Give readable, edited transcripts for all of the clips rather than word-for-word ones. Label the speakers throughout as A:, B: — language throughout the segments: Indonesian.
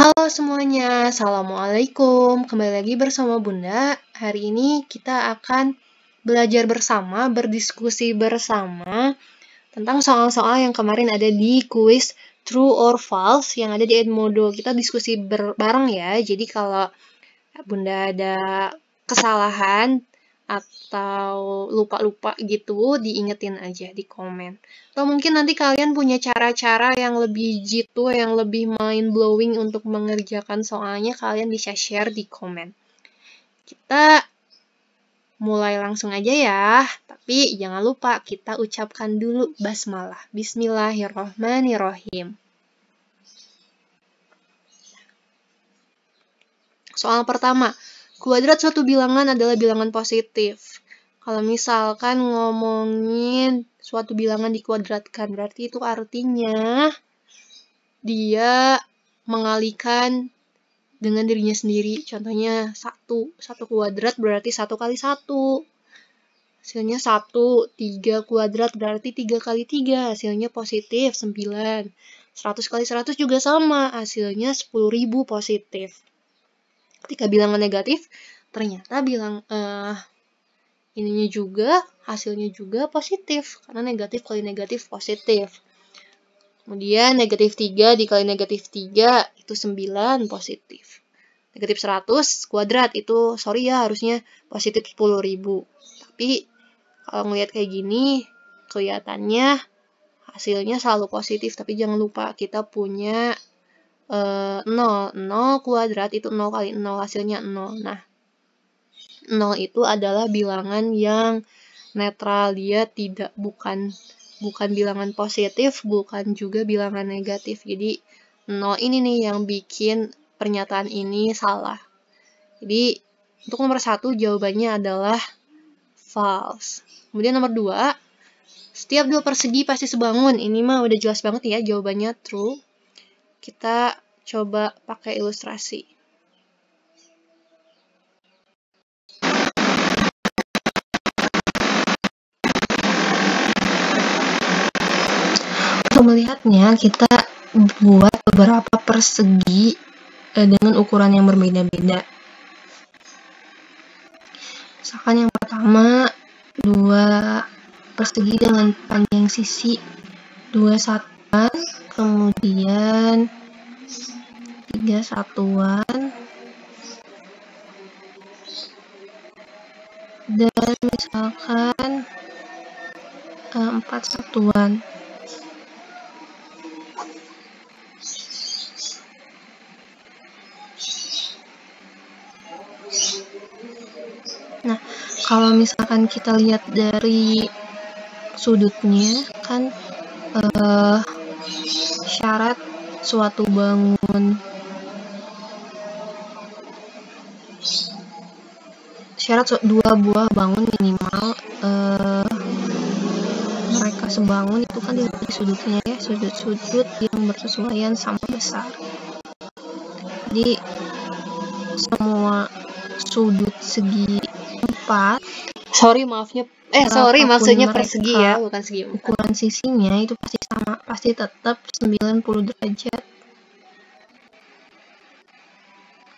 A: Halo semuanya, Assalamualaikum. Kembali lagi bersama Bunda. Hari ini kita akan belajar bersama, berdiskusi bersama tentang soal-soal yang kemarin ada di kuis True or False yang ada di Edmodo. Kita diskusi bareng ya. Jadi kalau Bunda ada kesalahan atau lupa-lupa gitu, diingetin aja di komen. Atau mungkin nanti kalian punya cara-cara yang lebih jitu, yang lebih mind-blowing untuk mengerjakan soalnya, kalian bisa share di komen. Kita mulai langsung aja ya, tapi jangan lupa kita ucapkan dulu basmalah. Bismillahirrohmanirrohim. Soal pertama, kuadrat suatu bilangan adalah bilangan positif. Kalau misalkan ngomongin suatu bilangan dikuadratkan, berarti itu artinya dia mengalihkan dengan dirinya sendiri. Contohnya 1 kuadrat berarti 1 kali 1. Hasilnya 1, 3 kuadrat berarti 3 kali 3. Hasilnya positif, 9. 100 kali 100 juga sama, hasilnya 10.000 positif. Ketika bilangan negatif, ternyata ininya juga, hasilnya juga positif. Karena negatif kali negatif positif. Kemudian negatif 3 dikali negatif 3, itu 9 positif. Negatif 100 kuadrat, itu sorry ya harusnya positif 10.000. Tapi kalau ngelihat kayak gini, kelihatannya hasilnya selalu positif. Tapi jangan lupa kita punya 0. 0 kuadrat itu 0 kali 0, hasilnya 0. Nah, 0 itu adalah bilangan yang netral. Dia bukan bilangan positif, bukan juga bilangan negatif. Jadi 0 ini nih yang bikin pernyataan ini salah. Jadi untuk nomor 1 jawabannya adalah false. Kemudian nomor 2, setiap dua persegi pasti sebangun. Ini mah udah jelas banget ya jawabannya true. Kita coba pakai ilustrasi. Untuk melihatnya, kita buat beberapa persegi dengan ukuran yang berbeda-beda. Misalkan yang pertama, 2 persegi dengan panjang sisi 2 satuan, kemudian 3 satuan, dan misalkan 4 satuan. Nah, kalau misalkan kita lihat dari sudutnya, kan syarat suatu bangun dua buah bangun minimal mereka sebangun itu kan dilihat dari sudutnya ya, sudut-sudut yang bersesuaian sama besar. Jadi semua sudut segi 4, maksudnya persegi ya, bukan segi 4. Ukuran sisinya itu pasti sama, pasti tetap 90 derajat.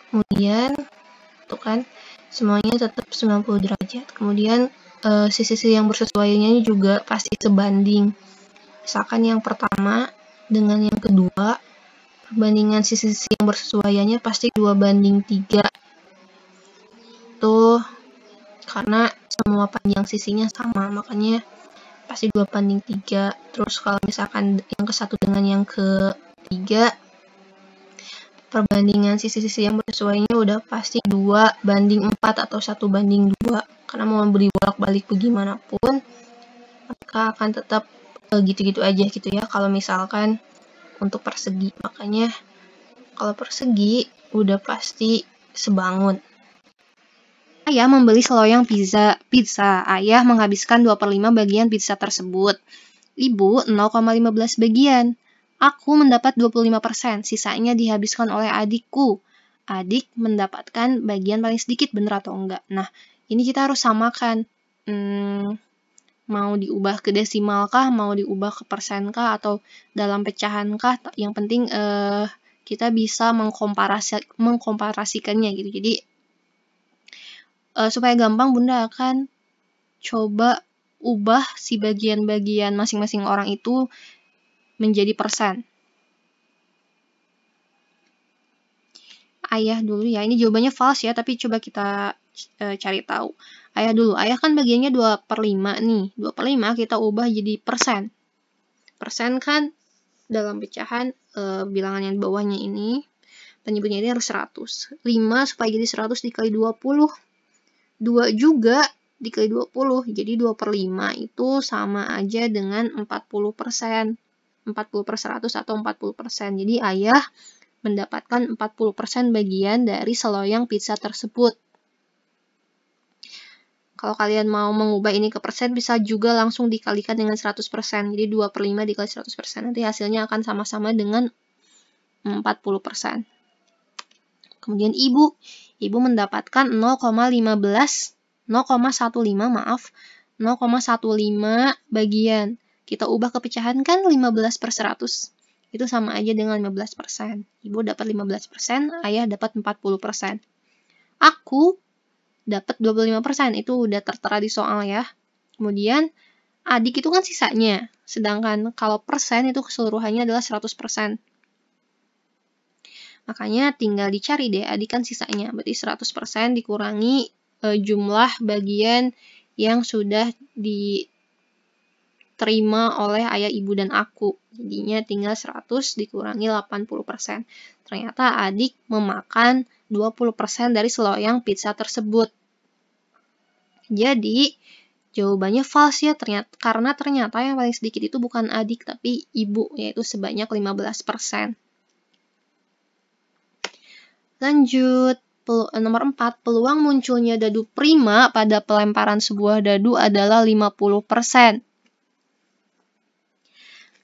A: Kemudian tuh kan semuanya tetap 90 derajat. Kemudian sisi-sisi yang bersesuaiannya juga pasti sebanding. Misalkan yang pertama dengan yang kedua, perbandingan sisi-sisi yang bersesuaiannya pasti 2:3. Tuh, karena semua panjang sisinya sama, makanya pasti 2:3. Terus kalau misalkan yang ke satu dengan yang ketiga, perbandingan sisi-sisi yang bersesuaiannya udah pasti 2:4 atau 1:2. Karena mau beli bolak-balik bagaimanapun, maka akan tetap gitu-gitu aja gitu ya. Kalau misalkan untuk persegi, makanya kalau persegi udah pasti sebangun. Ayah membeli seloyang pizza. Ayah menghabiskan 2/5 bagian pizza tersebut. Ibu 0,15 bagian. Aku mendapat 25%, sisanya dihabiskan oleh adikku. Adik mendapatkan bagian paling sedikit, bener atau enggak? Nah, ini kita harus samakan. Mau diubah ke desimal kah, mau diubah ke persen kah, atau dalam pecahan kah? Yang penting kita bisa mengkomparasikannya gitu. Jadi supaya gampang, Bunda akan coba ubah si bagian-bagian masing-masing orang itu menjadi persen. Ayah dulu ya, ini jawabannya false ya, tapi coba kita cari tahu. Ayah dulu, ayah kan bagiannya 2/5 nih. 2/5 kita ubah jadi persen. Persen kan dalam pecahan bilangan yang bawahnya ini, penyebutnya ini harus 100. 5 supaya jadi 100 dikali 20. 2 juga dikali 20, jadi 2/5 itu sama aja dengan 40%. 40/100 atau 40%. Jadi ayah mendapatkan 40% bagian dari seloyang pizza tersebut. Kalau kalian mau mengubah ini ke persen, bisa juga langsung dikalikan dengan 100%. Jadi 2/5 dikali 100%. Nanti hasilnya akan sama-sama dengan 40%. Kemudian ibu mendapatkan 0,15 bagian. Kita ubah ke pecahan kan 15/100. Itu sama aja dengan 15%. Ibu dapat 15%, ayah dapat 40%. Aku dapat 25%, itu udah tertera di soal ya. Kemudian adik itu kan sisanya, sedangkan kalau persen itu keseluruhannya adalah 100%. Makanya tinggal dicari deh, adik kan sisanya, berarti 100% dikurangi jumlah bagian yang sudah diterima oleh ayah, ibu, dan aku. Jadinya tinggal 100 dikurangi 80%. Ternyata adik memakan 20% dari seloyang pizza tersebut. Jadi, jawabannya false ya, karena ternyata yang paling sedikit itu bukan adik, tapi ibu, yaitu sebanyak 15%. Lanjut, nomor 4, peluang munculnya dadu prima pada pelemparan sebuah dadu adalah 50%.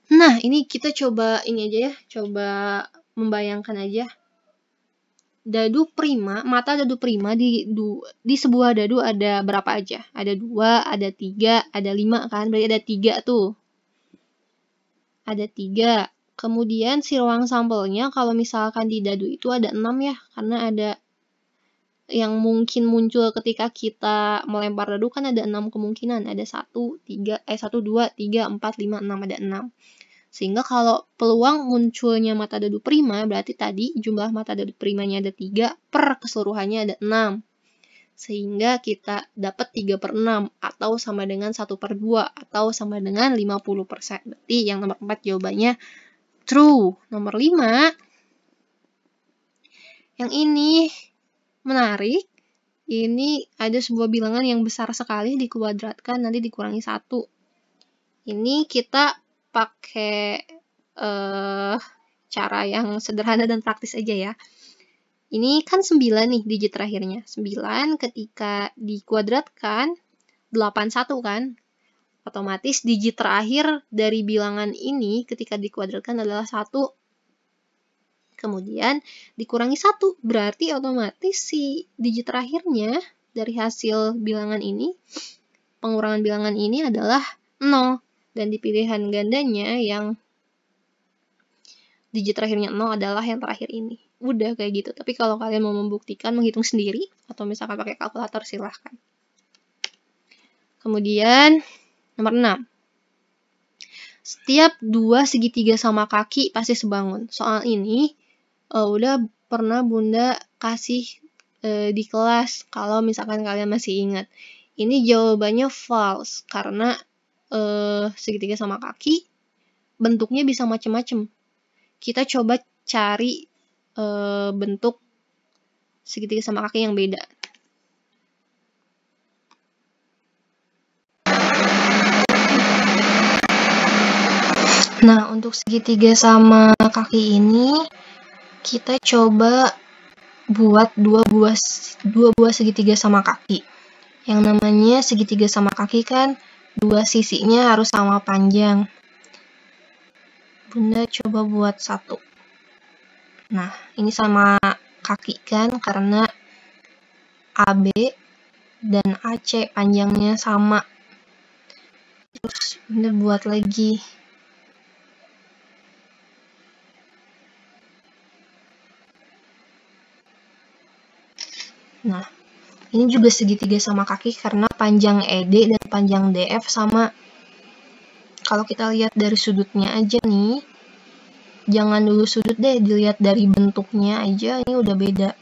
A: Nah, ini kita coba ini aja ya, coba membayangkan aja. Dadu prima, mata dadu prima di sebuah dadu ada berapa aja? Ada 2, ada 3, ada 5 kan? Berarti ada 3 tuh. Ada 3. Kemudian si ruang sampelnya kalau misalkan di dadu itu ada 6 ya, karena ada yang mungkin muncul ketika kita melempar dadu kan ada 6 kemungkinan. Ada 1, 2, 3, 4, 5, 6, ada 6. Sehingga kalau peluang munculnya mata dadu prima, berarti tadi jumlah mata dadu primanya ada 3, per keseluruhannya ada 6. Sehingga kita dapat 3/6, atau sama dengan 1/2, atau sama dengan 50%. Berarti yang nomor 4 jawabannya true. Nomor 5, yang ini menarik. Ini ada sebuah bilangan yang besar sekali, dikuadratkan, nanti dikurangi 1. Ini kita pakai cara yang sederhana dan praktis aja ya. Ini kan 9 nih digit terakhirnya. 9 ketika dikuadratkan 81 kan. Otomatis digit terakhir dari bilangan ini ketika dikuadratkan adalah 1. Kemudian dikurangi 1. Berarti otomatis si digit terakhirnya dari hasil bilangan ini, pengurangan bilangan ini adalah 0. Dan di pilihan gandanya yang digit terakhirnya 0 adalah yang terakhir ini. Udah kayak gitu. Tapi kalau kalian mau membuktikan, menghitung sendiri, atau misalkan pakai kalkulator, silahkan. Kemudian, nomor 6. Setiap 2 segitiga sama kaki pasti sebangun. Soal ini udah pernah Bunda kasih di kelas, kalau misalkan kalian masih ingat. Ini jawabannya false, karena segitiga sama kaki bentuknya bisa macam-macam. Kita coba cari bentuk segitiga sama kaki yang beda. Nah, untuk segitiga sama kaki ini kita coba buat dua buah segitiga sama kaki. Yang namanya segitiga sama kaki kan dua sisinya harus sama panjang. Bunda coba buat satu. Nah, ini sama kaki kan karena AB dan AC panjangnya sama. Terus Bunda buat lagi. Nah, ini juga segitiga sama kaki karena panjang ED dan panjang DF sama. Kalau kita lihat dari sudutnya aja nih, jangan dulu sudut deh, dilihat dari bentuknya aja, ini udah beda.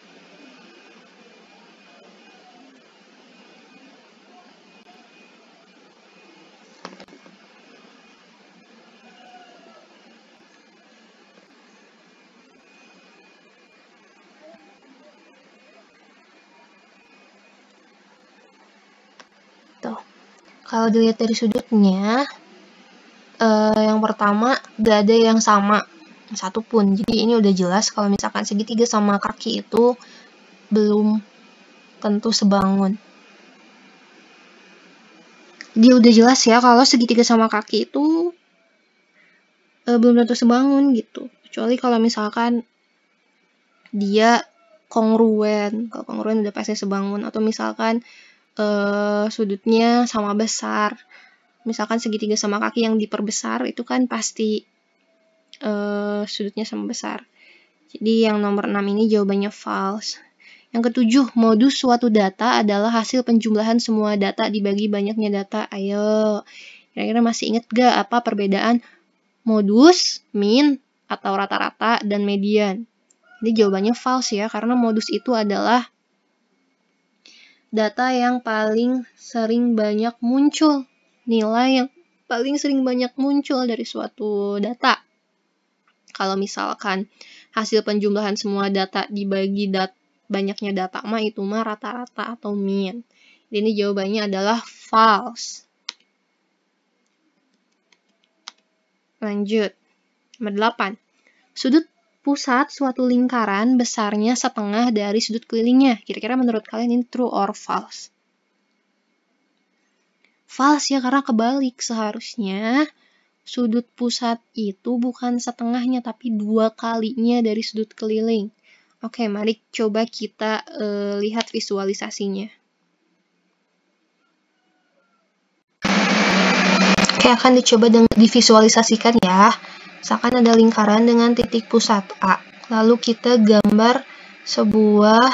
A: Tuh, kalau dilihat dari sudutnya, yang pertama gak ada yang sama satupun. Jadi ini udah jelas kalau misalkan segitiga sama kaki itu belum tentu sebangun. Dia udah jelas ya kalau segitiga sama kaki itu belum tentu sebangun gitu. Kecuali kalau misalkan dia kongruen. Kalau kongruen udah pasti sebangun. Atau misalkan sudutnya sama besar. Misalkan segitiga sama kaki yang diperbesar itu kan pasti sudutnya sama besar. Jadi yang nomor 6 ini jawabannya false. Yang ketujuh, modus suatu data adalah hasil penjumlahan semua data dibagi banyaknya data. Ayo, kira-kira masih inget gak apa perbedaan modus, mean, atau rata-rata, dan median? Ini jawabannya false ya, karena modus itu adalah data yang paling sering banyak muncul. Nilai yang paling sering banyak muncul dari suatu data. Kalau misalkan hasil penjumlahan semua data dibagi banyaknya data mah itu mah rata-rata atau mean. Ini jawabannya adalah false. Lanjut. Nomor 8. Sudut pusat suatu lingkaran besarnya setengah dari sudut kelilingnya. Kira-kira menurut kalian ini true or false? False ya, karena kebalik. Seharusnya sudut pusat itu bukan setengahnya tapi 2 kalinya dari sudut keliling. Oke, mari coba kita lihat visualisasinya. Oke, akan dicoba divisualisasikan ya. Misalkan ada lingkaran dengan titik pusat A. Lalu kita gambar sebuah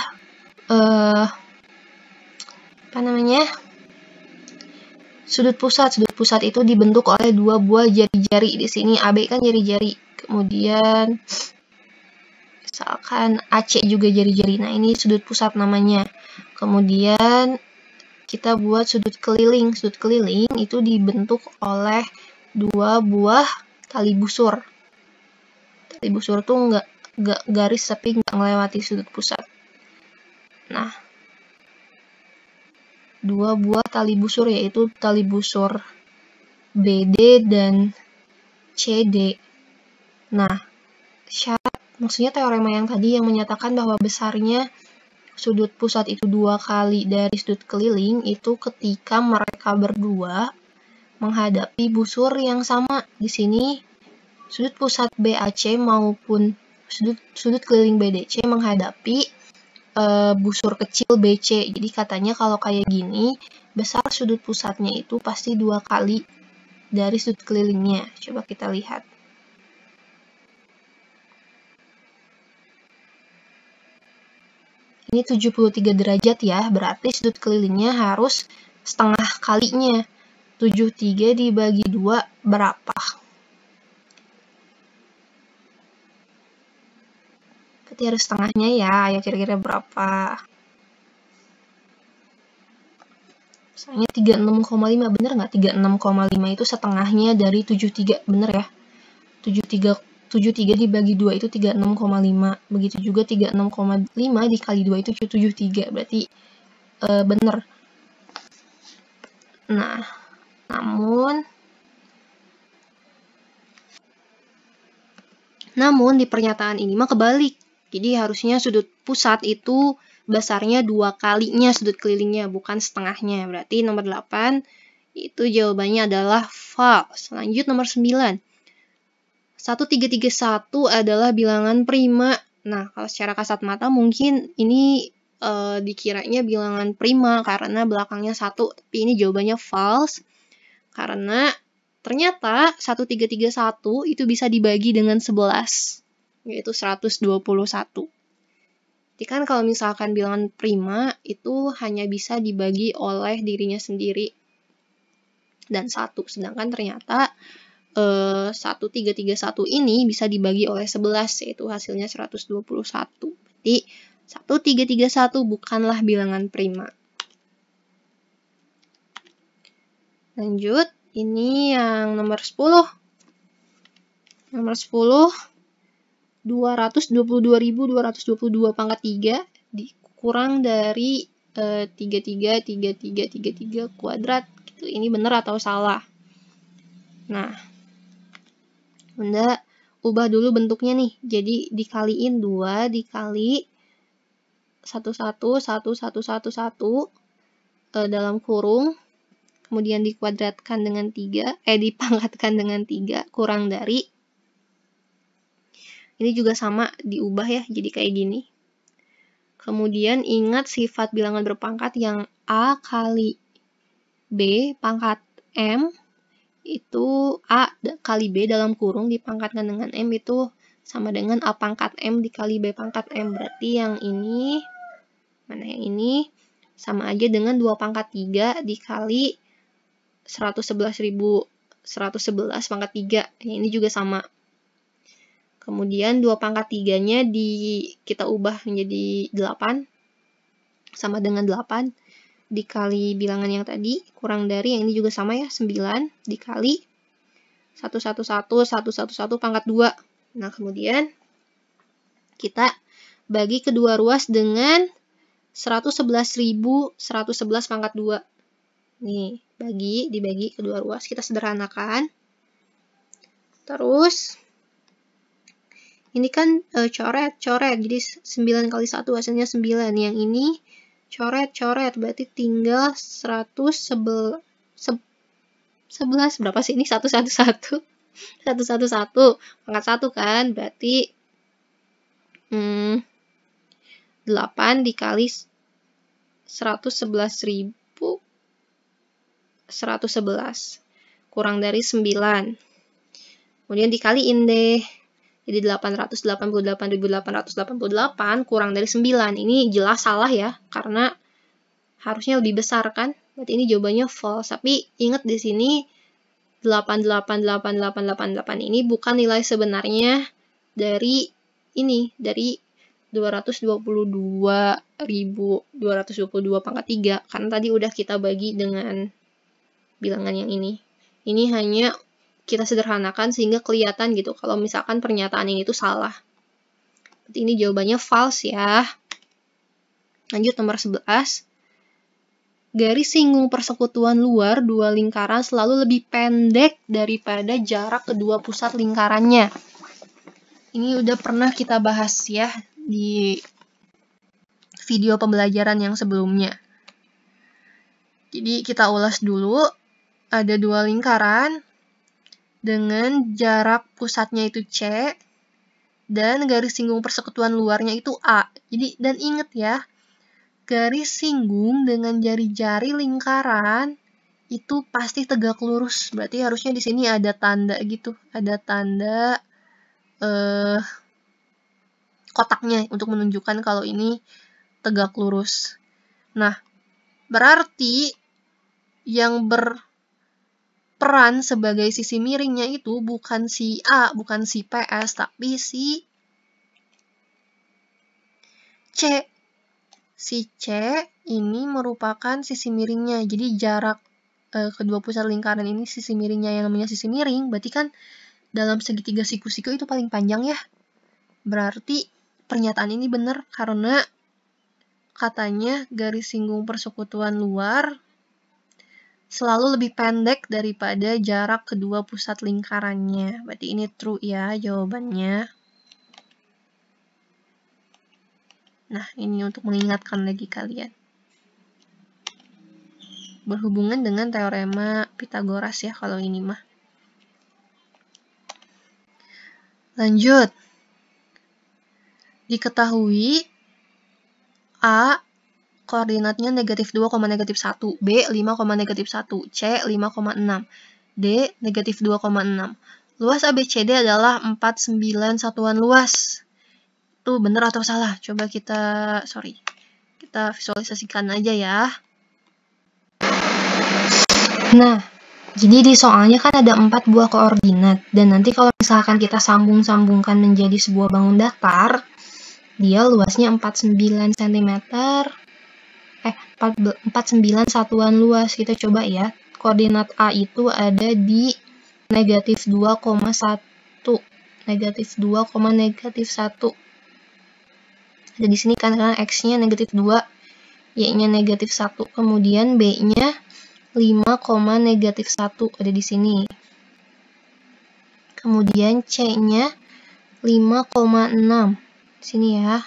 A: sudut pusat. Sudut pusat itu dibentuk oleh 2 buah jari-jari. Di sini AB kan jari-jari. Kemudian misalkan AC juga jari-jari. Nah, ini sudut pusat namanya. Kemudian kita buat sudut keliling. Sudut keliling itu dibentuk oleh 2 buah tali busur. Tali busur tuh nggak garis tapi nggak melewati sudut pusat. Nah, 2 buah tali busur yaitu tali busur BD dan CD. Nah, syarat maksudnya teorema yang tadi yang menyatakan bahwa besarnya sudut pusat itu 2 kali dari sudut keliling itu ketika mereka berdua menghadapi busur yang sama. Di sini sudut pusat BAC maupun sudut keliling BDC menghadapi busur kecil BC. Jadi katanya kalau kayak gini, besar sudut pusatnya itu pasti 2 kali dari sudut kelilingnya. Coba kita lihat. Ini 73 derajat ya, berarti sudut kelilingnya harus setengah kalinya. 73 dibagi 2 berapa? Berarti harus setengahnya ya, ayo kira-kira berapa? Misalnya 36,5, bener nggak? 36,5 itu setengahnya dari 73, bener ya? 73 dibagi 2 itu 36,5. Begitu juga 36,5 dikali 2 itu 73. Berarti bener. Nah, namun di pernyataan ini mah kebalik. Jadi harusnya sudut pusat itu besarnya 2 kalinya sudut kelilingnya, bukan setengahnya. Berarti nomor 8 itu jawabannya adalah false. Lanjut nomor 9. 1331 adalah bilangan prima. Nah, kalau secara kasat mata mungkin ini dikiranya bilangan prima karena belakangnya 1. Tapi ini jawabannya false. Karena ternyata 1331 itu bisa dibagi dengan 11. Yaitu 121. Jadi kan kalau misalkan bilangan prima itu hanya bisa dibagi oleh dirinya sendiri dan 1. Sedangkan ternyata 1331 ini bisa dibagi oleh 11, yaitu hasilnya 121. Berarti 1331 bukanlah bilangan prima. Lanjut, ini yang nomor 10. Nomor 10, 222.222 pangkat 3 dikurang dari 3333 kuadrat. Gitu. Ini benar atau salah? Nah, Bunda ubah dulu bentuknya nih. Jadi dikaliin 2 dikali 111111 dalam kurung, kemudian dikuadratkan dengan 3, dipangkatkan dengan 3 kurang dari. Ini juga sama diubah ya, jadi kayak gini. Kemudian ingat sifat bilangan berpangkat yang A kali B pangkat M, itu A kali B dalam kurung dipangkatkan dengan M itu sama dengan A pangkat M dikali B pangkat M. Berarti yang ini, mana yang ini, sama aja dengan 2 pangkat 3 dikali 111.111 pangkat 3. Ini juga sama. Kemudian 2 pangkat 3-nya kita ubah menjadi 8, sama dengan 8, dikali bilangan yang tadi, kurang dari, yang ini juga sama ya, 9, dikali 111 pangkat 2. Nah, kemudian kita bagi kedua ruas dengan 111.111 pangkat 2. Nih, dibagi kedua ruas, kita sederhanakan. Terus ini kan coret, jadi 9 kali 1 hasilnya 9. Yang ini coret, berarti tinggal 111, berapa sih ini? 111 pangkat 1 kan, berarti 8 dikali 111.111 kurang dari 9. Kemudian dikaliin deh. Jadi 888.888 kurang dari 9. Ini jelas salah ya, karena harusnya lebih besar kan. Berarti ini jawabannya false. Tapi ingat di sini 8888888 ini bukan nilai sebenarnya dari ini, dari 222.222 pangkat 3. Karena tadi udah kita bagi dengan bilangan yang ini. Ini hanya kita sederhanakan sehingga kelihatan gitu kalau misalkan pernyataan ini tuh salah. Berarti ini jawabannya false ya. Lanjut nomor 11. Garis singgung persekutuan luar dua lingkaran selalu lebih pendek daripada jarak kedua pusat lingkarannya. Ini udah pernah kita bahas ya di video pembelajaran yang sebelumnya. Jadi kita ulas dulu. Ada dua lingkaran dengan jarak pusatnya itu C, dan garis singgung persekutuan luarnya itu A. Jadi, dan ingat ya, garis singgung dengan jari-jari lingkaran itu pasti tegak lurus. Berarti harusnya di sini ada tanda gitu, ada tanda kotaknya untuk menunjukkan kalau ini tegak lurus. Nah, berarti yang peran sebagai sisi miringnya itu bukan si A, bukan si PS, tapi si C. Si C ini merupakan sisi miringnya. Jadi jarak kedua pusat lingkaran ini sisi miringnya yang namanya sisi miring. Berarti kan dalam segitiga siku-siku itu paling panjang ya. Berarti pernyataan ini benar karena katanya garis singgung persekutuan luar selalu lebih pendek daripada jarak kedua pusat lingkarannya. Berarti ini true ya jawabannya. Nah, ini untuk mengingatkan lagi kalian. Berhubungan dengan teorema Pitagoras ya kalau ini mah. Lanjut. Diketahui A koordinatnya negatif 2, negatif 1, B 5, negatif 1, C 5,6, D negatif 2,6. Luas ABCD adalah 49 satuan luas. Tuh, bener atau salah? Coba kita visualisasikan aja ya. Nah, jadi di soalnya kan ada 4 buah koordinat, dan nanti kalau misalkan kita sambung-sambungkan menjadi sebuah bangun datar, dia luasnya 49 cm, 49 satuan luas. Kita coba ya, koordinat A itu ada di negatif 2,1, negatif 2,1. Ada di sini kan, karena X-nya negatif 2, Y-nya negatif 1, kemudian B-nya 5,-1 ada di sini. Kemudian C-nya 5,6 di sini ya.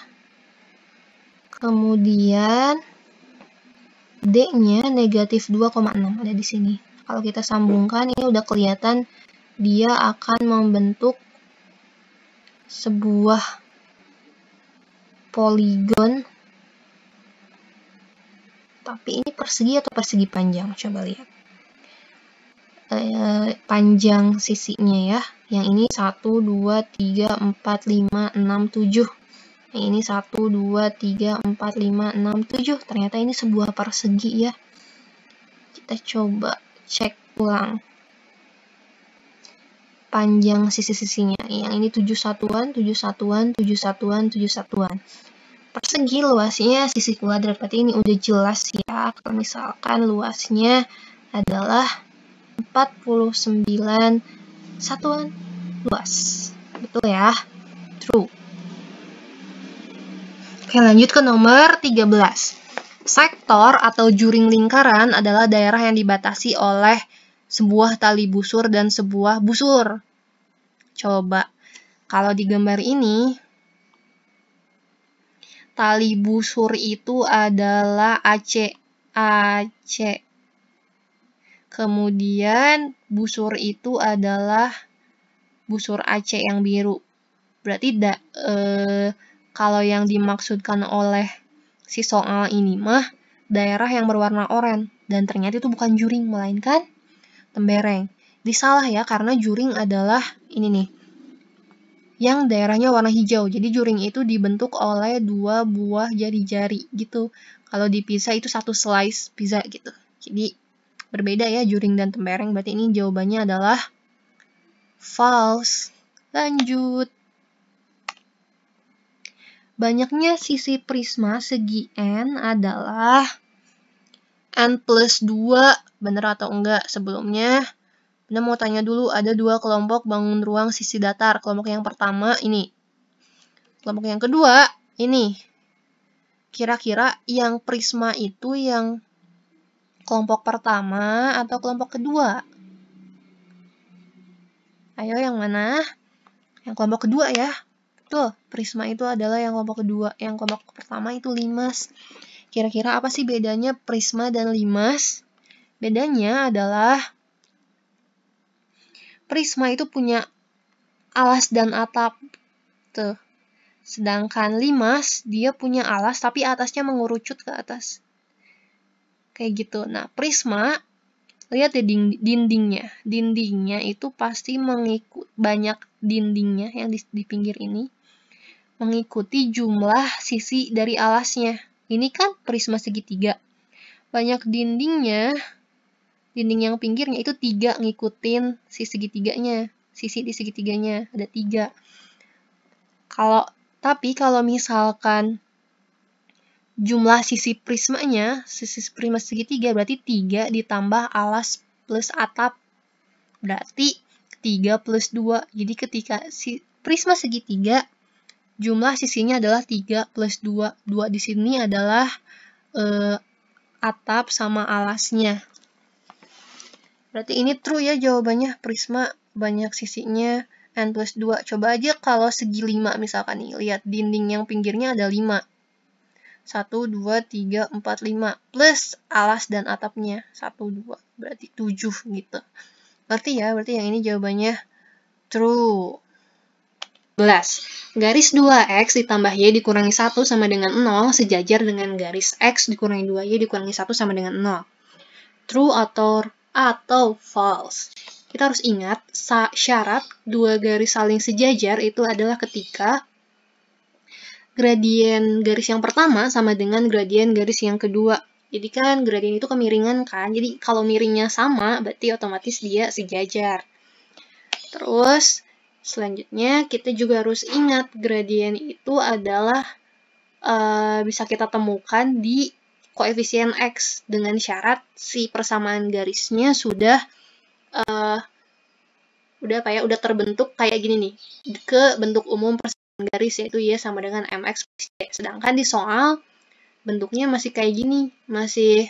A: Kemudian D-nya negatif 2,6 ada di sini. Kalau kita sambungkan, ini udah kelihatan dia akan membentuk sebuah poligon. Tapi ini persegi atau persegi panjang? Coba lihat. Panjang sisinya ya. Yang ini 1, 2, 3, 4, 5, 6, 7. Yang ini 1, 2, 3, 4, 5, 6, 7. Ternyata ini sebuah persegi ya. Kita coba cek ulang. Panjang sisi-sisinya. Yang ini 7 satuan, 7 satuan, 7 satuan, 7 satuan. Persegi luasnya sisi kuadrat, berarti ini udah jelas ya. Kalau misalkan luasnya adalah 49 satuan luas. Betul ya? True. Oke, lanjut ke nomor 13. Sektor atau juring lingkaran adalah daerah yang dibatasi oleh sebuah tali busur dan sebuah busur. Coba, kalau di gambar ini, tali busur itu adalah AC. Kemudian busur itu adalah busur AC yang biru. Berarti kalau yang dimaksudkan oleh si soal ini mah daerah yang berwarna oranye, dan ternyata itu bukan juring melainkan tembereng. Disalah ya, karena juring adalah ini nih, yang daerahnya warna hijau. Jadi juring itu dibentuk oleh 2 buah jari-jari gitu. Kalau dipisah itu 1 slice pizza gitu. Jadi berbeda ya juring dan tembereng. Berarti ini jawabannya adalah false. Lanjut. Banyaknya sisi prisma segi N adalah N plus 2. Bener atau enggak? Sebelumnya Bunda mau tanya dulu, ada 2 kelompok bangun ruang sisi datar. Kelompok yang pertama ini. Kelompok yang kedua ini. Kira-kira yang prisma itu yang kelompok pertama atau kelompok kedua? Ayo, yang mana? Yang kelompok kedua ya. Betul, prisma itu adalah yang kelompok kedua. Yang kelompok pertama itu limas. Kira-kira apa sih bedanya prisma dan limas? Bedanya adalah prisma itu punya alas dan atap. Tuh. Sedangkan limas, dia punya alas tapi atasnya mengerucut ke atas. Kayak gitu. Nah, prisma, lihat ya dindingnya. Dindingnya itu pasti banyak dindingnya yang di pinggir ini mengikuti jumlah sisi dari alasnya. Ini kan prisma segitiga. Banyak dindingnya, dinding yang pinggirnya itu 3 ngikutin sisi segitiganya. Sisi di segitiganya ada 3. Tapi kalau misalkan jumlah sisi prismanya, sisi prisma segitiga berarti 3 ditambah alas plus atap. Berarti 3 plus 2. Jadi ketika prisma segitiga, jumlah sisinya adalah 3 plus 2. 2 di sini adalah atap sama alasnya. Berarti ini true ya jawabannya. Prisma banyak sisinya N plus 2. Coba aja kalau segi 5 misalkan nih. Lihat dinding yang pinggirnya ada 5. 1, 2, 3, 4, 5. Plus alas dan atapnya. 1, 2. Berarti 7 gitu. Berarti yang ini jawabannya true. 11. Garis 2x ditambah y dikurangi 1 sama dengan 0 sejajar dengan garis x dikurangi 2y dikurangi 1 sama dengan 0. True atau false? Kita harus ingat, syarat 2 garis saling sejajar itu adalah ketika gradien garis yang pertama sama dengan gradien garis yang kedua. Jadi kan gradien itu kemiringan kan, jadi kalau miringnya sama, berarti otomatis dia sejajar. Terus, selanjutnya kita juga harus ingat gradien itu adalah bisa kita temukan di koefisien X dengan syarat si persamaan garisnya sudah udah terbentuk kayak gini nih, ke bentuk umum persamaan garis, yaitu Y sama dengan MX plus Y. Sedangkan di soal bentuknya masih kayak gini, masih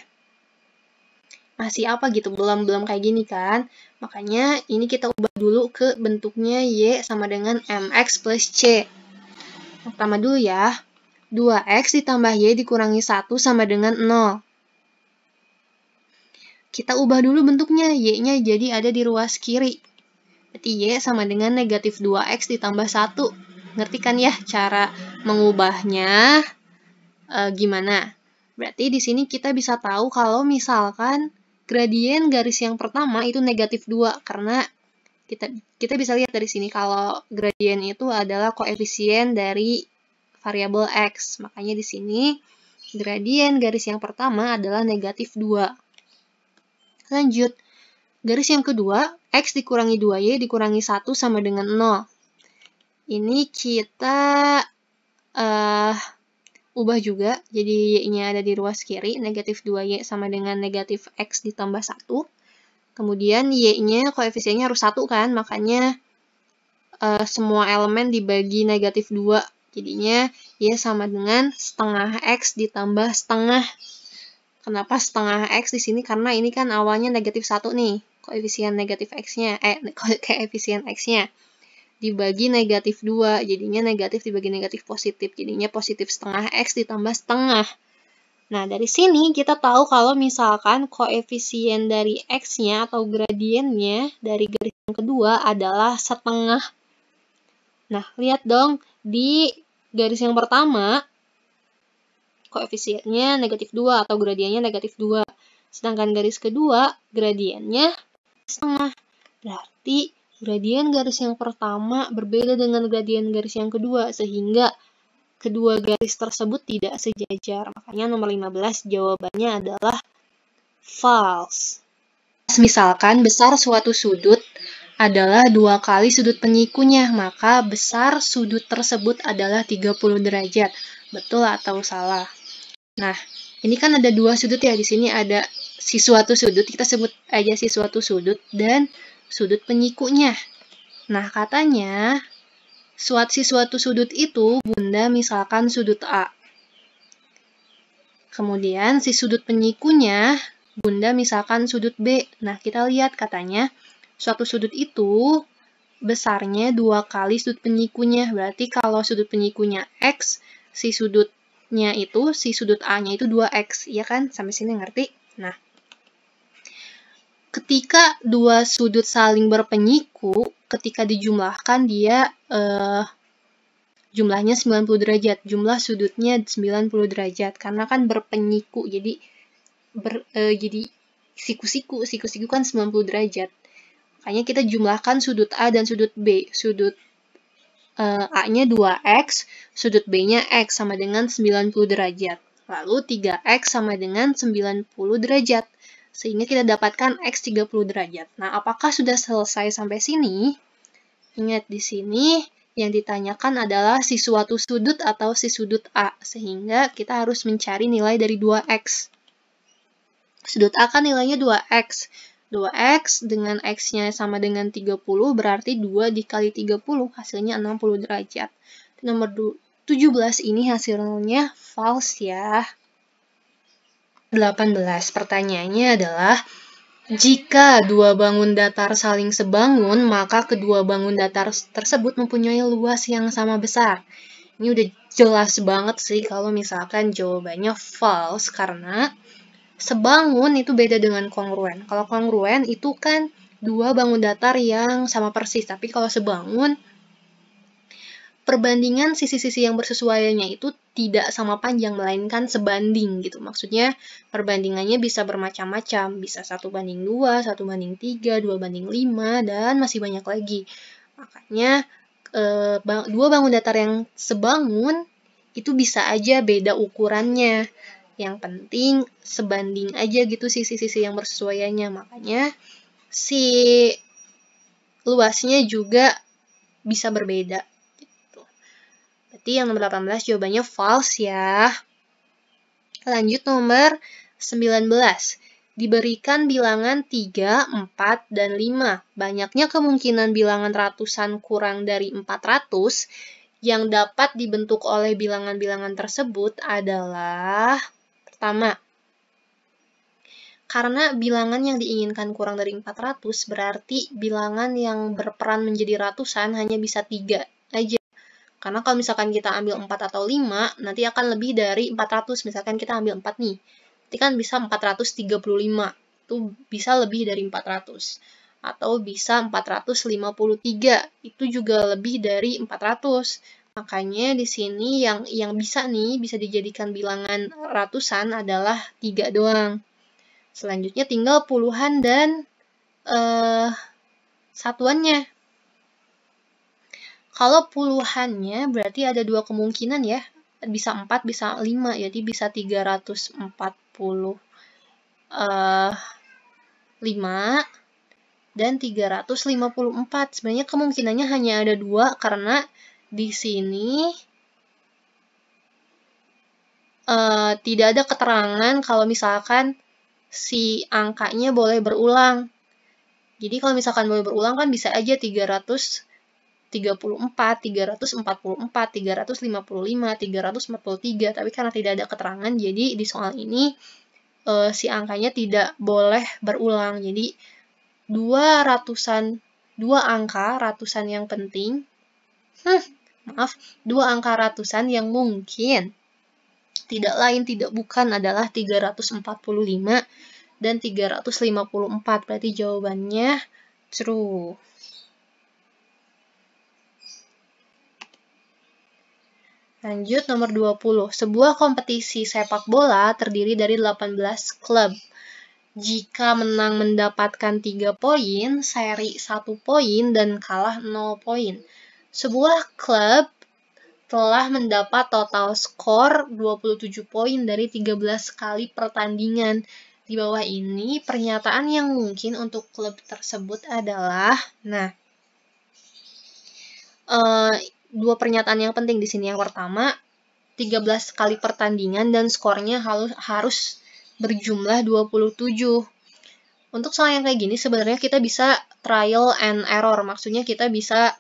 A: apa gitu, belum kayak gini kan. Makanya ini kita ubah dulu ke bentuknya Y sama dengan MX plus C. Pertama dulu ya, 2X ditambah Y dikurangi 1 sama dengan 0. Kita ubah dulu bentuknya, Y-nya jadi ada di ruas kiri. Berarti Y sama dengan negatif 2X ditambah 1. Ngerti kan ya cara mengubahnya gimana? Berarti di sini kita bisa tahu kalau misalkan gradien garis yang pertama itu negatif 2, karena kita bisa lihat dari sini kalau gradien itu adalah koefisien dari variabel X. Makanya di sini gradien garis yang pertama adalah negatif 2. Lanjut, garis yang kedua, X dikurangi 2Y dikurangi 1 sama dengan 0. Ini kita ubah juga, jadi Y-nya ada di ruas kiri, negatif 2Y sama dengan negatif X ditambah 1. Kemudian Y-nya koefisiennya harus 1 kan, makanya semua elemen dibagi negatif 2. Jadinya Y sama dengan setengah X ditambah setengah. Kenapa setengah X di sini? Karena ini kan awalnya negatif 1 nih, koefisien negatif X-nya, koefisien X-nya. Dibagi negatif 2, jadinya negatif dibagi negatif positif, jadinya positif setengah X ditambah setengah. Nah, dari sini kita tahu kalau misalkan koefisien dari X-nya atau gradiennya dari garis yang kedua adalah setengah. Nah, lihat dong, di garis yang pertama, koefisiennya negatif 2 atau gradiennya negatif 2. Sedangkan garis kedua, gradiennya setengah. Berarti gradien garis yang pertama berbeda dengan gradien garis yang kedua, sehingga kedua garis tersebut tidak sejajar. Makanya nomor 15 jawabannya adalah false. Misalkan besar suatu sudut adalah 2 kali sudut penyikunya, maka besar sudut tersebut adalah 30 derajat. Betul atau salah? Nah, ini kan ada 2 sudut ya, di sini ada si suatu sudut, kita sebut aja si suatu sudut, dan sudut penyikunya. Nah, katanya si suatu sudut itu bunda misalkan sudut A. Kemudian si sudut penyikunya bunda misalkan sudut B. Nah, kita lihat katanya suatu sudut itu besarnya 2 kali sudut penyikunya. Berarti kalau sudut penyikunya X, si sudutnya itu, si sudut A-nya itu 2X. Iya kan? Sampai sini ngerti? Nah, ketika dua sudut saling berpenyiku, ketika dijumlahkan dia jumlahnya 90 derajat. Jumlah sudutnya 90 derajat. Karena kan berpenyiku, jadi siku-siku kan 90 derajat. Makanya kita jumlahkan sudut A dan sudut B. Sudut A-nya 2X, sudut B-nya X sama dengan 90 derajat. Lalu 3X sama dengan 90 derajat. Sehingga kita dapatkan X 30 derajat. Nah, apakah sudah selesai sampai sini? Ingat di sini yang ditanyakan adalah si suatu sudut atau si sudut A. Sehingga kita harus mencari nilai dari 2X. Sudut A kan nilainya 2X. 2X dengan X-nya sama dengan 30, berarti 2 dikali 30, hasilnya 60 derajat. Nomor 17 ini hasilnya false ya. 18. Pertanyaannya adalah, jika dua bangun datar saling sebangun, maka kedua bangun datar tersebut mempunyai luas yang sama besar. Ini udah jelas banget sih kalau misalkan jawabannya false, karena sebangun itu beda dengan kongruen. Kalau kongruen itu kan dua bangun datar yang sama persis, tapi kalau sebangun, perbandingan sisi-sisi yang bersesuaiannya itu tidak sama panjang, melainkan sebanding gitu. Maksudnya perbandingannya bisa bermacam-macam, bisa 1:2, 1:3, 2:5, dan masih banyak lagi. Makanya dua bangun datar yang sebangun itu bisa aja beda ukurannya. Yang penting sebanding aja gitu sisi-sisi yang bersesuaiannya. Makanya si luasnya juga bisa berbeda. Gitu. Berarti yang nomor 18 jawabannya false ya. Lanjut nomor 19. Diberikan bilangan 3, 4, dan 5. Banyaknya kemungkinan bilangan ratusan kurang dari 400 yang dapat dibentuk oleh bilangan-bilangan tersebut adalah pertama, karena bilangan yang diinginkan kurang dari 400 berarti bilangan yang berperan menjadi ratusan hanya bisa 3 aja. Karena kalau misalkan kita ambil 4 atau 5, nanti akan lebih dari 400. Misalkan kita ambil 4 nih. Nanti kan bisa 435. Itu bisa lebih dari 400. Atau bisa 453. Itu juga lebih dari 400. Makanya di sini yang bisa nih, bisa dijadikan bilangan ratusan adalah 3 doang. Selanjutnya tinggal puluhan dan satuannya. Kalau puluhannya berarti ada 2 kemungkinan ya. Bisa 4, bisa 5. Jadi bisa 345 dan 354. Sebenarnya kemungkinannya hanya ada 2 karena di sini tidak ada keterangan kalau misalkan si angkanya boleh berulang. Jadi kalau misalkan boleh berulang kan bisa aja 334, 344, 355, 343. Tapi karena tidak ada keterangan, jadi di soal ini si angkanya tidak boleh berulang. Jadi dua angka ratusan yang penting, dua angka ratusan yang mungkin tidak lain tidak bukan adalah 345 dan 354. Berarti jawabannya true. Lanjut nomor 20. Sebuah kompetisi sepak bola terdiri dari 18 klub. Jika menang mendapatkan 3 poin, seri 1 poin, dan kalah 0 poin. Sebuah klub telah mendapat total skor 27 poin dari 13 kali pertandingan. Di bawah ini, pernyataan yang mungkin untuk klub tersebut adalah, dua pernyataan yang penting di sini. Yang pertama, 13 kali pertandingan dan skornya harus berjumlah 27. Untuk soal yang kayak gini, sebenarnya kita bisa trial and error. Maksudnya kita bisa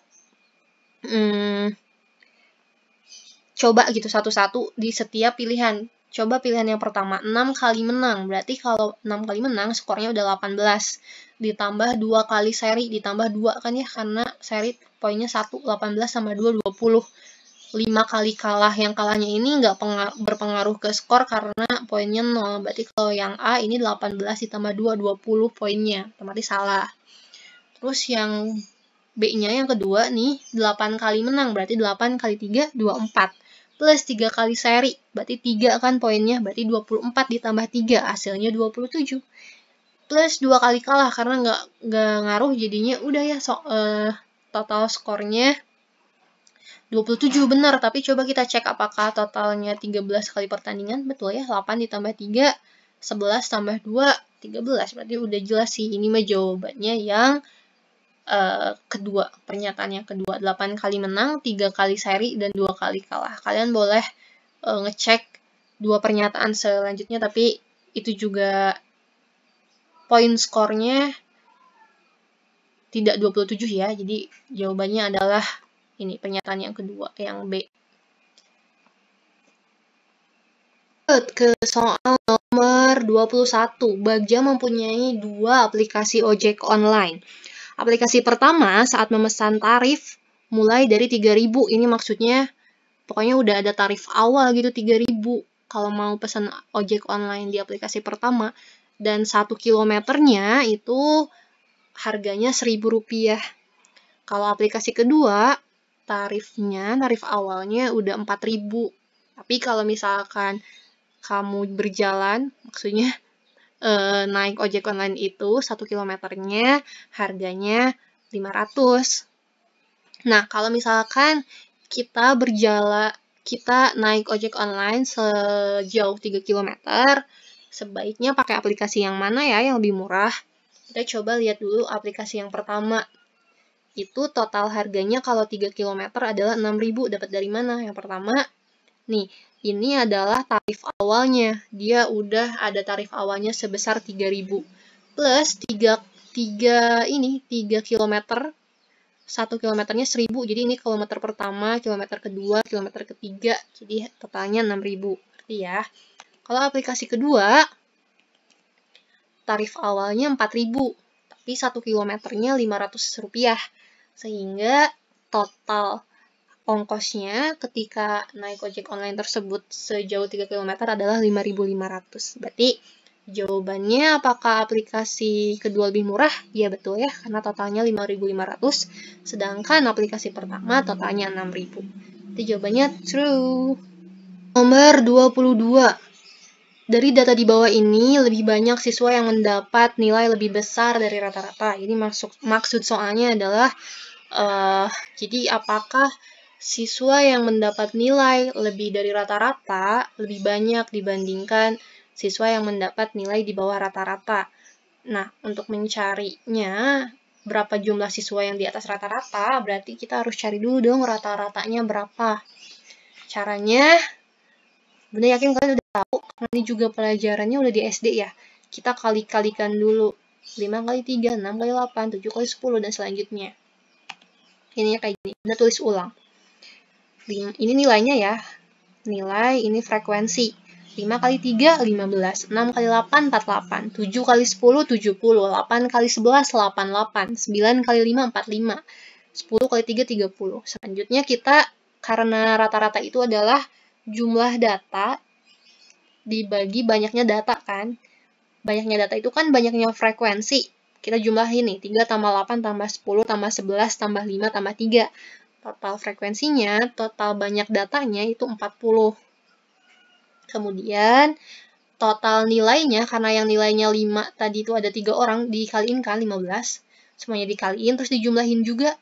A: coba gitu satu-satu di setiap pilihan. Coba pilihan yang pertama, 6 kali menang. Berarti kalau 6 kali menang, skornya udah 18. Ditambah 2 kali seri, ditambah 2 kan ya, karena seri poinnya 1, 18 sama 2, 20. 5 kali kalah, yang kalahnya ini nggak berpengaruh ke skor karena poinnya 0. Berarti kalau yang A ini 18 ditambah 2, 20 poinnya. Otomatis salah. Terus yang B-nya yang kedua nih, 8 kali menang. Berarti 8 kali 3, 24. Plus 3 kali seri, berarti 3 kan poinnya, berarti 24 ditambah 3, hasilnya 27. Plus 2 kali kalah, karena nggak ngaruh, jadinya udah ya, total skornya 27 benar, tapi coba kita cek apakah totalnya 13 kali pertandingan, betul ya, 8 ditambah 3, 11 tambah 2, 13, berarti udah jelas sih, ini mah jawabannya yang kedua, pernyataan yang kedua, 8 kali menang, 3 kali seri, dan 2 kali kalah. Kalian boleh ngecek 2 pernyataan selanjutnya, tapi itu juga poin skornya tidak 27 ya, jadi jawabannya adalah ini, pernyataan yang kedua, yang B. Ke soal nomor 21. Bagja mempunyai 2 aplikasi ojek online. Aplikasi pertama saat memesan tarif mulai dari 3.000. Ini maksudnya pokoknya udah ada tarif awal gitu 3.000 kalau mau pesan ojek online di aplikasi pertama. Dan 1 kilometernya itu harganya Rp1.000. Kalau aplikasi kedua, tarif awalnya udah 4.000. Tapi kalau misalkan kamu berjalan, maksudnya naik ojek online itu 1 kilometernya harganya 500. Nah, kalau misalkan kita kita naik ojek online sejauh 3 km, sebaiknya pakai aplikasi yang mana ya yang lebih murah? Kita coba lihat dulu aplikasi yang pertama. Itu total harganya kalau 3 km adalah 6.000. Dapat dari mana? Yang pertama, nih, ini adalah tarif awalnya. Dia udah ada tarif awalnya sebesar 3.000. Plus 3 km, 1 kilometernya 1.000, jadi ini kilometer pertama, kilometer kedua, kilometer ketiga, jadi totalnya 6.000. Berarti ya, kalau aplikasi kedua, tarif awalnya 4.000, tapi 1 kilometernya 500 rupiah, sehingga total ongkosnya ketika naik ojek online tersebut sejauh 3 km adalah 5.500. Berarti jawabannya apakah aplikasi kedua lebih murah? Ya betul ya, karena totalnya 5.500, sedangkan aplikasi pertama totalnya 6.000. Jadi jawabannya true. Nomor 22. Dari data di bawah ini, lebih banyak siswa yang mendapat nilai lebih besar dari rata-rata. Ini maksud soalnya adalah, jadi apakah siswa yang mendapat nilai lebih dari rata-rata lebih banyak dibandingkan siswa yang mendapat nilai di bawah rata-rata. Nah, untuk mencarinya berapa jumlah siswa yang di atas rata-rata, berarti kita harus cari dulu dong rata-ratanya berapa. Caranya, Bunda yakin kalian udah tahu, karena ini juga pelajarannya udah di SD ya. Kita kali-kalikan dulu. 5 kali 3, 6 kali 8, 7 kali 10, dan selanjutnya. Ini kayak gini, Bunda tulis ulang. Ini nilainya ya. Nilai, ini frekuensi. 5 kali 3, 15. 6 kali 8, 48. 7 kali 10, 70. 8 kali 11, 88. 9 kali 5, 45. 10 kali 3, 30. Selanjutnya kita, karena rata-rata itu adalah jumlah data dibagi banyaknya data kan. Banyaknya data itu kan banyaknya frekuensi. Kita jumlahin nih, 3 tambah 8 tambah 10 tambah 11 tambah 5 tambah 3. Total frekuensinya, total banyak datanya itu 40. Kemudian, total nilainya, karena yang nilainya 5 tadi itu ada 3 orang, dikaliin kan 15. Semuanya dikaliin, terus dijumlahin juga.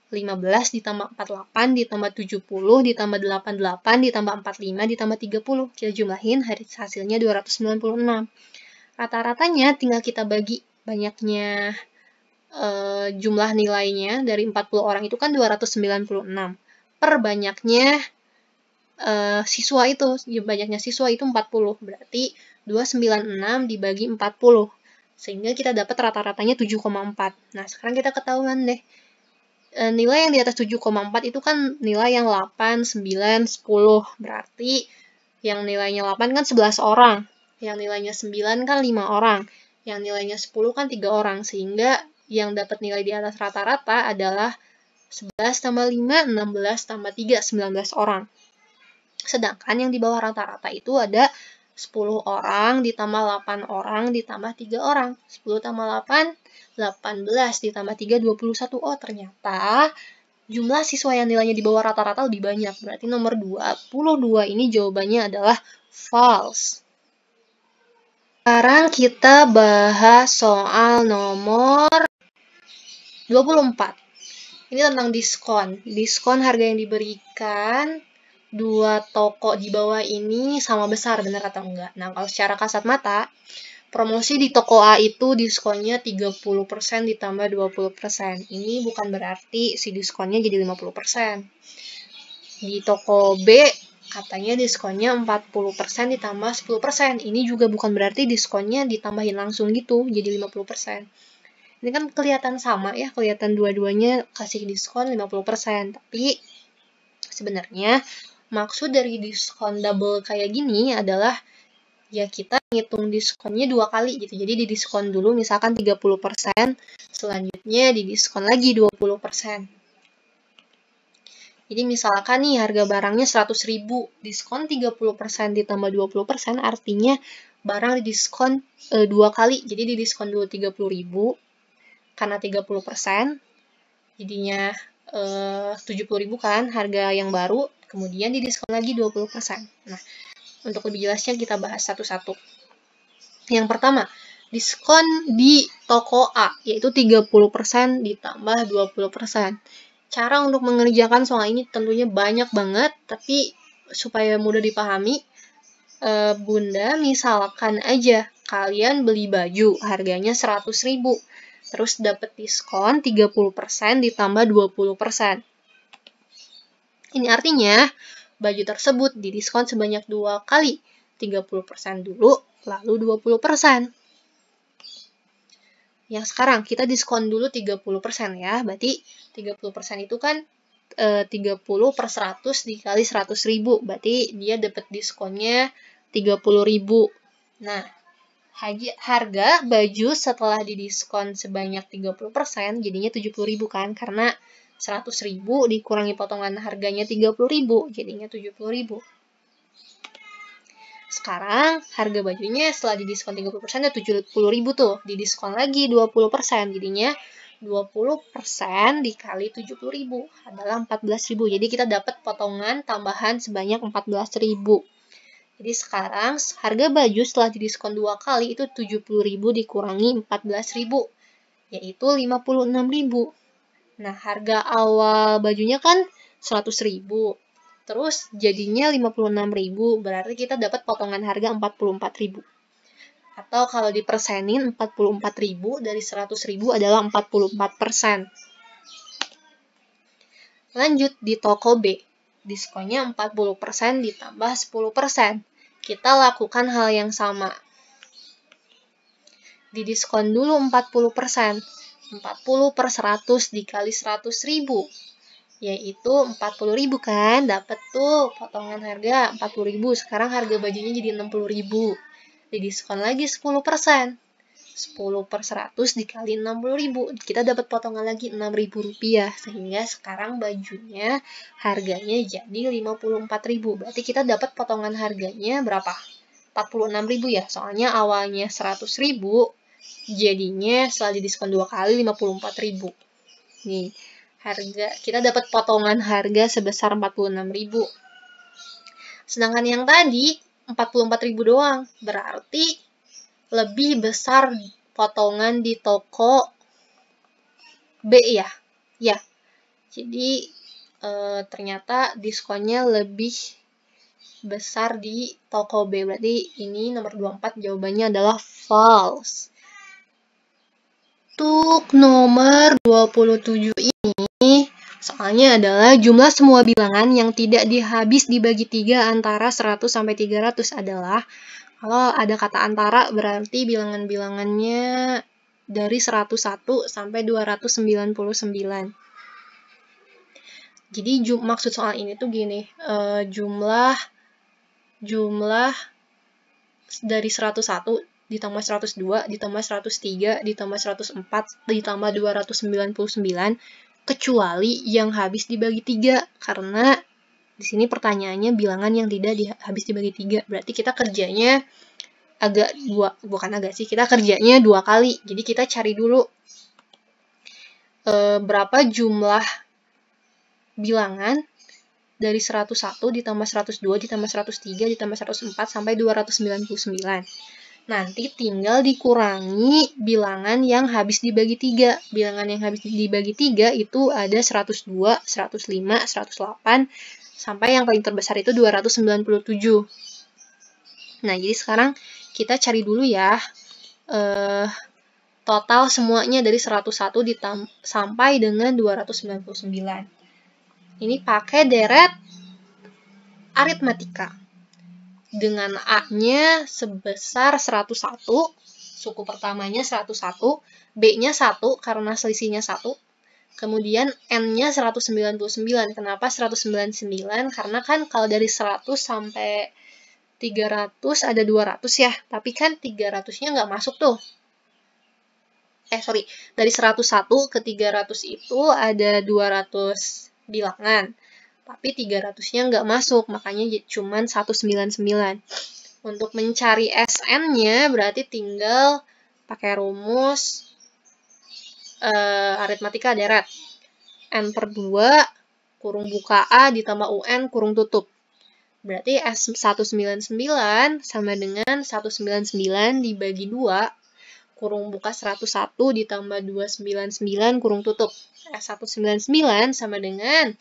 A: 15 ditambah 48, ditambah 70, ditambah 88, ditambah 45, ditambah 30. Kita jumlahin, hasilnya 296. Rata-ratanya tinggal kita bagi banyaknya jumlah nilainya dari 40 orang itu kan 296. Per banyaknya siswa itu, banyaknya siswa itu 40, berarti 296 dibagi 40, sehingga kita dapat rata-ratanya 7,4. Nah, sekarang kita ketahuan deh, nilai yang di atas 7,4 itu kan nilai yang 8, 9, 10, berarti yang nilainya 8 kan 11 orang, yang nilainya 9 kan 5 orang, yang nilainya 10 kan 3 orang, sehingga yang dapat nilai di atas rata-rata adalah 11 tambah 5, 16 tambah 3, 19 orang. Sedangkan yang di bawah rata-rata itu ada 10 orang ditambah 8 orang ditambah 3 orang. 10 tambah 8, 18 ditambah 3, 21. Oh, ternyata jumlah siswa yang nilainya di bawah rata-rata lebih banyak. Berarti nomor 22 ini jawabannya adalah false. Sekarang kita bahas soal nomor 24. Ini tentang diskon. Diskon harga yang diberikan dua toko di bawah ini sama besar, benar atau enggak? Nah, kalau secara kasat mata, promosi di toko A itu diskonnya 30% ditambah 20%. Ini bukan berarti si diskonnya jadi 50%. Di toko B, katanya diskonnya 40% ditambah 10%. Ini juga bukan berarti diskonnya ditambahin langsung gitu, jadi 50%. Ini kan kelihatan sama ya, kelihatan dua-duanya kasih diskon 50%. Tapi sebenarnya maksud dari diskon double kayak gini adalah ya kita ngitung diskonnya 2 kali gitu. Jadi didiskon dulu misalkan 30%, selanjutnya didiskon lagi 20%. Jadi misalkan nih harga barangnya 100.000, diskon 30% ditambah 20% artinya barang didiskon 2 kali. Jadi didiskon dulu 30.000 karena 30%, jadinya 70.000 kan harga yang baru, kemudian didiskon lagi 20%. Nah, untuk lebih jelasnya kita bahas satu-satu. Yang pertama, diskon di toko A, yaitu 30% ditambah 20%. Cara untuk mengerjakan soal ini tentunya banyak banget, tapi supaya mudah dipahami, Bunda, misalkan aja kalian beli baju harganya 100.000, terus dapat diskon 30% ditambah 20%. Ini artinya baju tersebut didiskon sebanyak 2 kali, 30% dulu, lalu 20%. Yang sekarang kita diskon dulu 30% ya, berarti 30% itu kan 30 per 100 dikali 100.000, berarti dia dapat diskonnya 30.000. Nah, harga baju setelah didiskon sebanyak 30% jadinya 70.000 kan, karena 100.000 dikurangi potongan harganya 30.000 jadinya 70.000. Sekarang harga bajunya setelah didiskon 30% ya 70.000 tuh, didiskon lagi 20% jadinya 20% dikali 70.000 adalah 14.000. Jadi kita dapat potongan tambahan sebanyak 14.000. Jadi sekarang harga baju setelah didiskon 2 kali itu 70.000 dikurangi 14.000, yaitu 56.000. Nah, harga awal bajunya kan 100.000. Terus jadinya 56.000, berarti kita dapat potongan harga 44.000. Atau kalau dipersenin 44.000 dari 100.000 adalah 44%. Lanjut di toko B. Diskonnya 40% ditambah 10%. Kita lakukan hal yang sama. Didiskon dulu 40%. 40 per 100 dikali 100.000. Yaitu 40.000 kan. Dapat tuh potongan harga 40.000. Sekarang harga bajunya jadi 60.000. Didiskon lagi 10%. 10 per 100 dikali 60.000. Kita dapat potongan lagi 6.000 rupiah. Sehingga sekarang bajunya harganya jadi 54.000. Berarti kita dapat potongan harganya berapa? 46.000 ya. Soalnya awalnya 100.000. Jadinya setelah didiskon 2 kali 54.000. Nih, kita dapat potongan harga sebesar 46.000. Sedangkan yang tadi 44.000 doang. Berarti lebih besar potongan di toko B ya. Ya. Jadi ternyata diskonnya lebih besar di toko B. Berarti ini nomor 24 jawabannya adalah false. Untuk nomor 27 ini soalnya adalah jumlah semua bilangan yang tidak habis dibagi 3 antara 100 sampai 300 adalah, kalau ada kata antara berarti bilangan-bilangannya dari 101 sampai 299. Jadi maksud soal ini tuh gini, jumlah dari 101 ditambah 102 ditambah 103 ditambah 104 ditambah 299 kecuali yang habis dibagi 3, karena di sini pertanyaannya bilangan yang tidak habis dibagi 3. Berarti kita kerjanya kita kerjanya 2 kali. Jadi kita cari dulu berapa jumlah bilangan dari 101 ditambah 102 ditambah 103 ditambah 104 sampai 299. Nanti tinggal dikurangi bilangan yang habis dibagi 3. Bilangan yang habis dibagi 3 itu ada 102, 105, 108, sampai yang paling terbesar itu 297. Nah, jadi sekarang kita cari dulu ya total semuanya dari 101 sampai dengan 299. Ini pakai deret aritmatika. Dengan A-nya sebesar 101, suku pertamanya 101, B-nya 1 karena selisihnya 1, kemudian N-nya 199. Kenapa 199? Karena kan kalau dari 100 sampai 300 ada 200 ya, tapi kan 300-nya nggak masuk tuh. Dari 101 ke 300 itu ada 200 bilangan. Tapi 300-nya nggak masuk, makanya cuma 199. Untuk mencari SN-nya berarti tinggal pakai rumus aritmatika deret. N per 2 kurung buka A ditambah UN kurung tutup. Berarti S199 sama dengan 199 dibagi 2 kurung buka 101 ditambah 299 kurung tutup. S199 sama dengan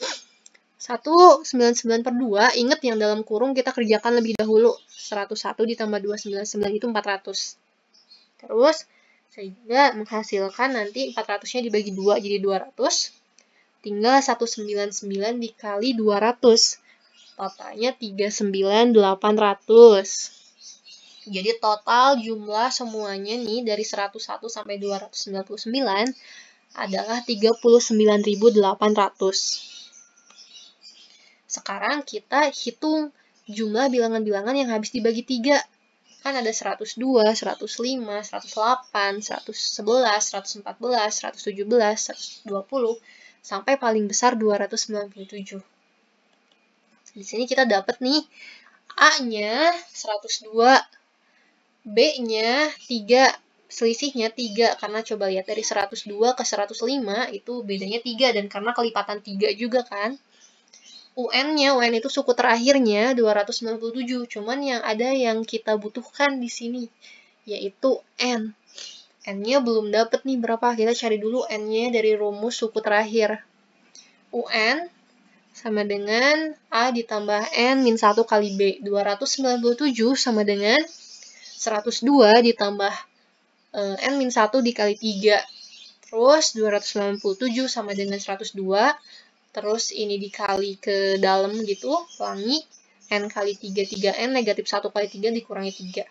A: 199 per 2, ingat yang dalam kurung kita kerjakan lebih dahulu. 101 ditambah 299 itu 400. Terus, sehingga menghasilkan nanti 400-nya dibagi 2 jadi 200. Tinggal 199 dikali 200. Totalnya 39.800. Jadi total jumlah semuanya nih dari 101 sampai 299 adalah 39.800. Sekarang kita hitung jumlah bilangan-bilangan yang habis dibagi 3. Kan ada 102, 105, 108, 111, 114, 117, 120, sampai paling besar 297. Di sini kita dapat nih A-nya 102, B-nya 3, selisihnya 3, karena coba lihat dari 102 ke 105 itu bedanya 3, dan karena kelipatan 3 juga kan. UN-nya, UN itu suku terakhirnya 297, cuman yang ada yang kita butuhkan di sini, yaitu N. N-nya belum dapet nih berapa, kita cari dulu N-nya dari rumus suku terakhir. UN sama dengan A ditambah N min 1 kali B. 297 sama dengan 102 ditambah N min 1 dikali 3. Terus 297 sama dengan 102. Terus ini dikali ke dalam gitu, pelangi, N kali 3, 3N, negatif 1 kali 3 dikurangi 3.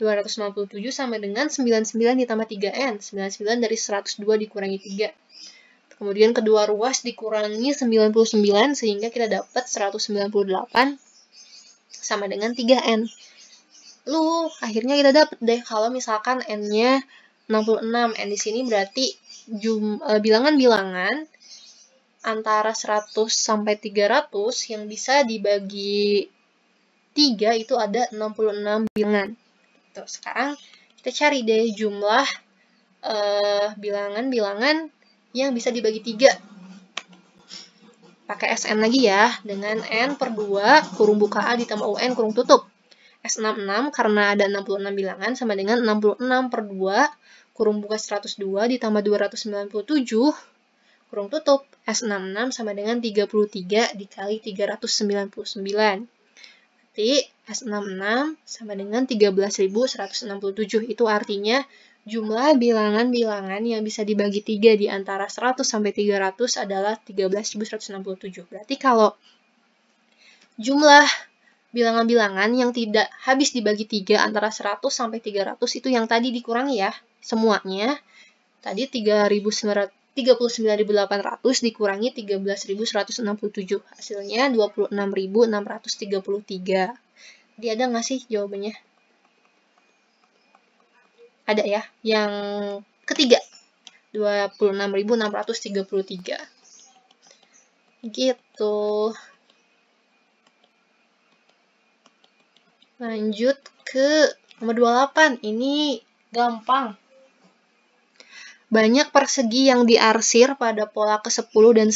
A: 297 sama dengan 99 ditambah 3N, 99 dari 102 dikurangi 3. Kemudian kedua ruas dikurangi 99, sehingga kita dapat 198 sama dengan 3N. Lalu, akhirnya kita dapat deh, kalau misalkan N-nya 66, N di sini berarti bilangan-bilangan antara 100 sampai 300 yang bisa dibagi 3 itu ada 66 bilangan. Tuh, sekarang kita cari deh jumlah bilangan-bilangan yang bisa dibagi 3. Pakai SN lagi ya, dengan N per 2 kurung buka A ditambah UN kurung tutup. S66 karena ada 66 bilangan sama dengan 66 per 2 kurung buka 102 ditambah 297 kurung tutup. S66 sama dengan 33 dikali 399. Berarti S66 sama dengan 13.167. Itu artinya jumlah bilangan-bilangan yang bisa dibagi 3 di antara 100 sampai 300 adalah 13.167. Berarti kalau jumlah bilangan-bilangan yang tidak habis dibagi 3 antara 100 sampai 300 itu yang tadi dikurangi ya, semuanya. Tadi 39.800 dikurangi 13.167. Hasilnya 26.633. Jadi ada nggak sih jawabannya? Ada ya. Yang ketiga, 26.633. Gitu. Lanjut ke nomor 28. Ini gampang. Banyak persegi yang diarsir pada pola ke-10 dan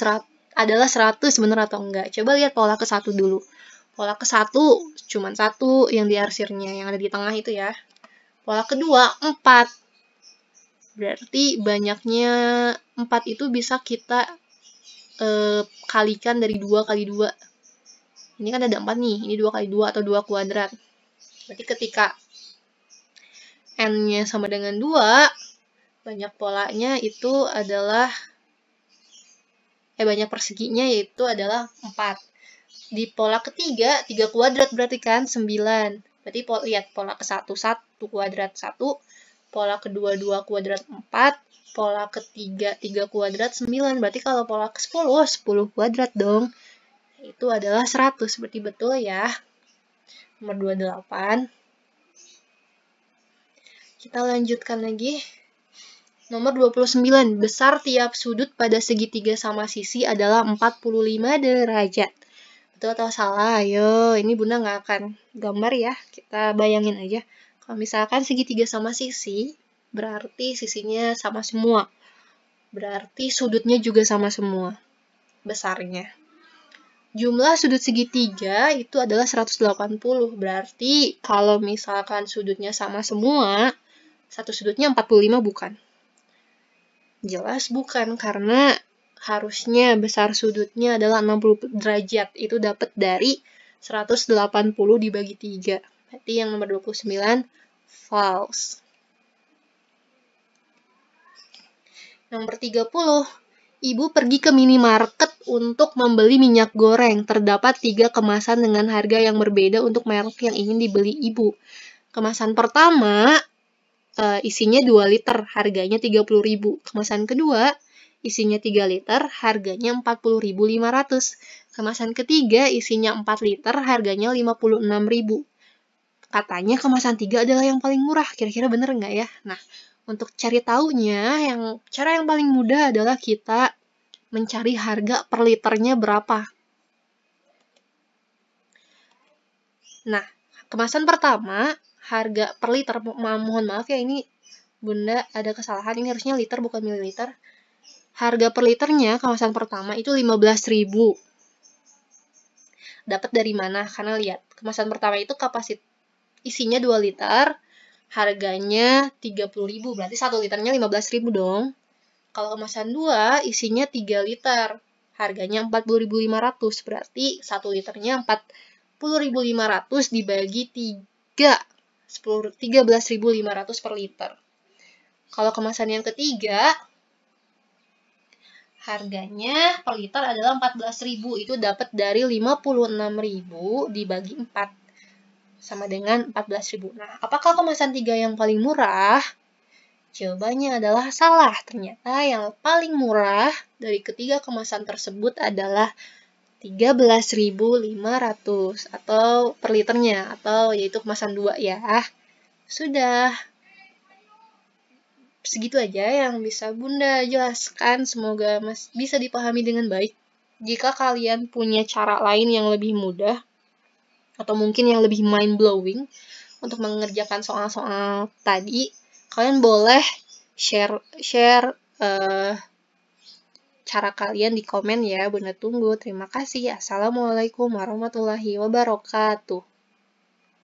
A: adalah 100 benar atau enggak? Coba lihat pola ke-1 dulu. Pola ke-1 cuma 1 yang diarsirnya, yang ada di tengah itu ya. Pola kedua 4. Berarti banyaknya 4 itu bisa kita kalikan dari 2 kali 2. Ini kan ada 4 nih, ini 2 kali 2 atau 2 kuadrat. Berarti ketika N-nya sama dengan 2, banyak polanya itu adalah banyak perseginya yaitu adalah 4. Di pola ketiga 3 kuadrat berarti kan 9. Berarti lihat pola ke-1 1 kuadrat 1, pola kedua 2 kuadrat 4, pola ketiga 3 kuadrat 9. Berarti kalau pola ke-10 10 kuadrat dong. Itu adalah 100. Berarti betul ya. Nomor 28. Kita lanjutkan lagi. Nomor 29, besar tiap sudut pada segitiga sama sisi adalah 45 derajat. Betul atau salah? Ayo, ini Bunda nggak akan gambar ya. Kita bayangin aja. Kalau misalkan segitiga sama sisi, berarti sisinya sama semua. Berarti sudutnya juga sama semua. Besarnya. Jumlah sudut segitiga itu adalah 180. Berarti kalau misalkan sudutnya sama semua, satu sudutnya 45 bukan? Jelas bukan, karena harusnya besar sudutnya adalah 60 derajat. Itu dapat dari 180 dibagi 3. Berarti yang nomor 29 false. Nomor 30. Ibu pergi ke minimarket untuk membeli minyak goreng. Terdapat 3 kemasan dengan harga yang berbeda untuk merek yang ingin dibeli ibu. Kemasan pertama isinya 2 liter, harganya 30.000. Kemasan kedua isinya 3 liter, harganya 40.500. Kemasan ketiga isinya 4 liter, harganya 56.000. Katanya kemasan 3 adalah yang paling murah. Kira-kira bener nggak ya? Nah, untuk cari taunya, cara yang paling mudah adalah kita mencari harga per liternya berapa. Nah, kemasan pertama, harga per liter, mohon maaf ya, ini Bunda ada kesalahan, ini harusnya liter bukan mililiter. Harga per liternya kemasan pertama itu 15.000. Dapat dari mana? Karena lihat, kemasan pertama itu isinya 2 liter, harganya 30.000, berarti 1 liternya 15.000 dong. Kalau kemasan 2 isinya 3 liter, harganya 40.500, berarti 1 liternya 40.500 dibagi 3, 13.500 per liter. Kalau kemasan yang ketiga, harganya per liter adalah 14.000, itu dapat dari 56.000 dibagi 4. Sama dengan 14.000. Nah, apakah kemasan 3 yang paling murah? Jawabannya adalah salah. Ternyata yang paling murah dari ketiga kemasan tersebut adalah 13.500 atau per liternya, atau yaitu kemasan 2 ya. Sudah. Segitu aja yang bisa Bunda jelaskan. Semoga bisa dipahami dengan baik. Jika kalian punya cara lain yang lebih mudah, atau mungkin yang lebih mind-blowing untuk mengerjakan soal-soal tadi, kalian boleh share cara kalian di komen ya. Bunda tunggu. Terima kasih. Assalamualaikum warahmatullahi wabarakatuh.